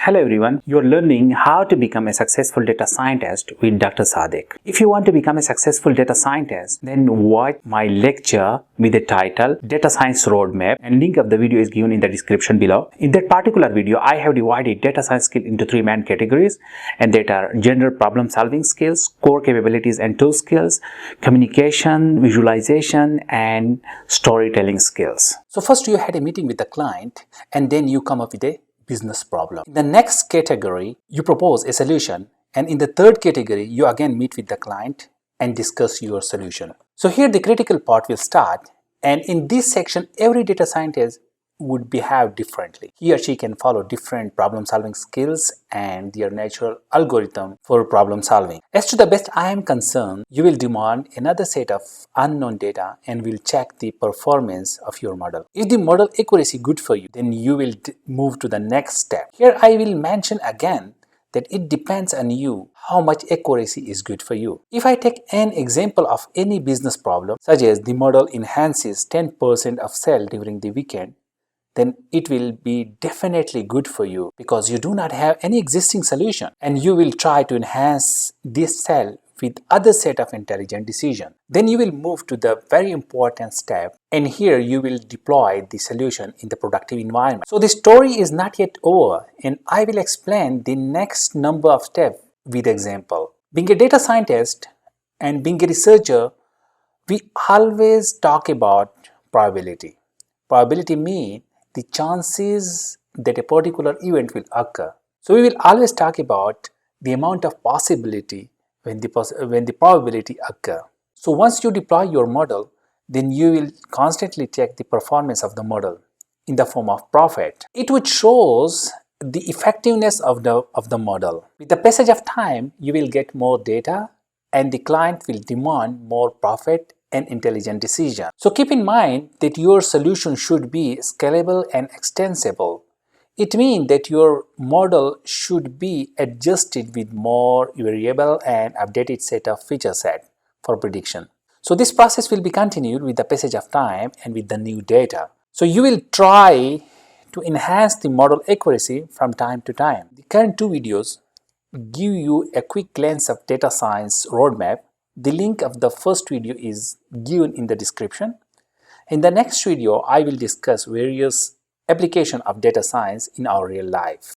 Hello everyone, you're learning how to become a successful data scientist with Dr. Sadiq. If you want to become a successful data scientist, then watch my lecture with the title Data Science Roadmap, and link of the video is given in the description below. In that particular video, I have divided data science skill into three main categories, and that are general problem solving skills, core capabilities and tool skills, communication, visualization and storytelling skills. So first you had a meeting with the client and then you come up with a business problem. In the next category, you propose a solution, and in the third category, you again meet with the client and discuss your solution. So here the critical part will start, and in this section, every data scientist would behave differently. He or she can follow different problem solving skills and their natural algorithm for problem solving. As to the best I am concerned, you will demand another set of unknown data and will check the performance of your model. If the model accuracy good for you, then you will move to the next step. Here I will mention again that it depends on you how much accuracy is good for you. If I take an example of any business problem, such as the model enhances 10% of sale during the weekend, then it will be definitely good for you because you do not have any existing solution and you will try to enhance this cell with other set of intelligent decision. Then you will move to the very important step, and here you will deploy the solution in the productive environment. So the story is not yet over, and I will explain the next number of steps with example. Being a data scientist and being a researcher, we always talk about probability. Probability means the chances that a particular event will occur. So we will always talk about the amount of possibility when the probability occur. So once you deploy your model, then you will constantly check the performance of the model in the form of profit. It would shows the effectiveness of the model. With the passage of time, you will get more data and the client will demand more profit and intelligent decision. So keep in mind that your solution should be scalable and extensible. It means that your model should be adjusted with more variable and updated set of feature set for prediction. So this process will be continued with the passage of time and with the new data. So you will try to enhance the model accuracy from time to time. The current two videos give you a quick glance of data science roadmap. The link of the first video is given in the description. In the next video, I will discuss various applications of data science in our real life.